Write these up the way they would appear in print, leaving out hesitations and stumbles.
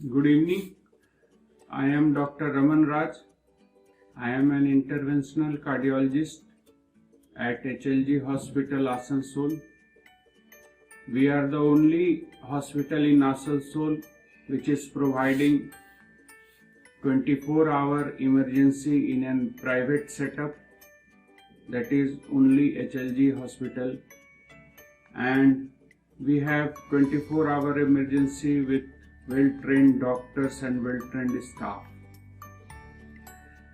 Good evening. I am Dr. Raman Raj. I am an interventional cardiologist at HLG Hospital, Asansol. We are the only hospital in Asansol which is providing 24-hour emergency in a private setup. That is only HLG Hospital, and we have 24-hour emergency with well-trained doctors and well-trained staff.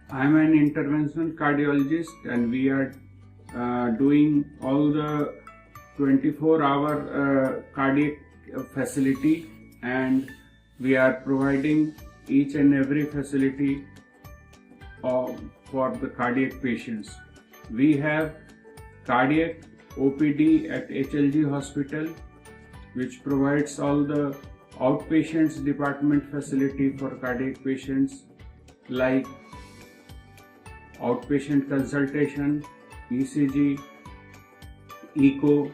I am an interventional cardiologist, and we are doing all the 24-hour cardiac facility, and we are providing each and every facility for the cardiac patients. We have cardiac OPD at HLG Hospital, which provides all the outpatients department facility for cardiac patients like outpatient consultation, ECG, echo,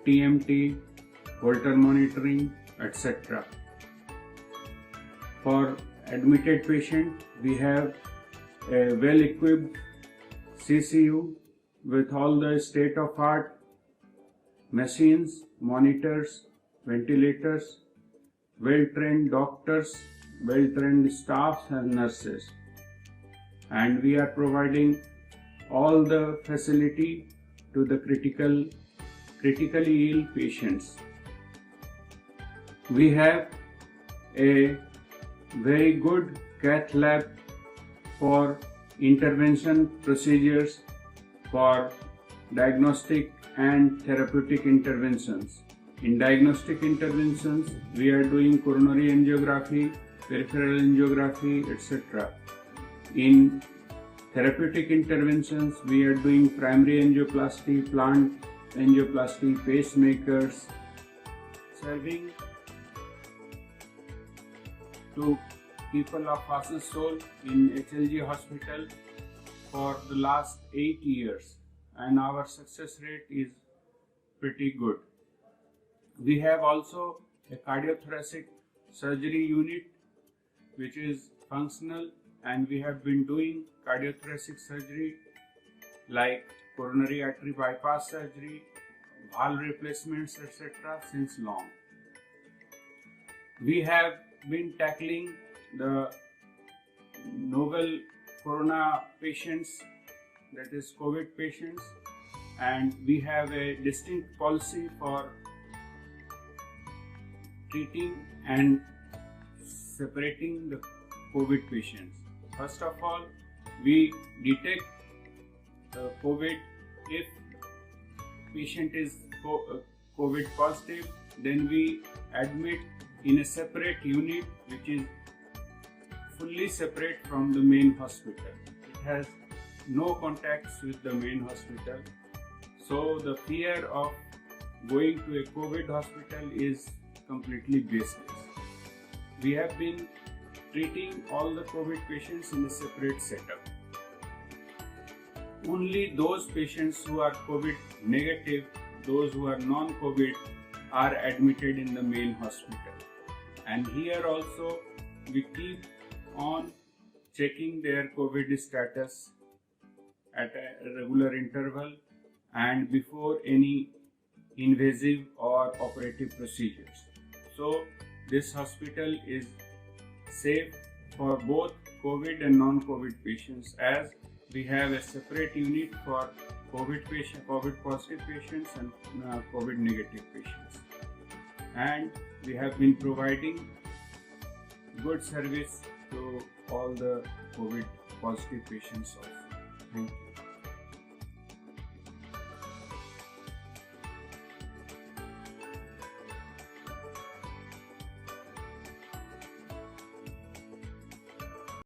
TMT, Holter monitoring, etc. For admitted patient, we have a well-equipped CCU with all the state-of-art machines, monitors, ventilators, well-trained doctors, well-trained staff and nurses. And we are providing all the facility to the critically ill patients. We have a very good cath lab for intervention procedures for diagnostic and therapeutic interventions. In diagnostic interventions, we are doing coronary angiography, peripheral angiography, etc. In therapeutic interventions, we are doing primary angioplasty, plant angioplasty, pacemakers, serving to people of Asansol in HLG Hospital for the last 8 years, and our success rate is pretty good. We have also a cardiothoracic surgery unit which is functional, and we have been doing cardiothoracic surgery like coronary artery bypass surgery, valve replacements, etc. since long. We have been tackling the novel corona patients, that is COVID patients, and we have a distinct policy for treating and separating the COVID patients. First of all, we detect the COVID. If patient is COVID positive, then we admit in a separate unit which is fully separate from the main hospital. It has no contacts with the main hospital. So the fear of going to a COVID hospital is completely baseless. We have been treating all the COVID patients in a separate setup. Only those patients who are COVID negative, those who are non-COVID, are admitted in the main hospital. And here also we keep on checking their COVID status at a regular interval and before any invasive or operative procedures. So this hospital is safe for both COVID and non-COVID patients, as we have a separate unit for COVID positive patients and COVID negative patients. And we have been providing good service to all the COVID positive patients also. Thank you.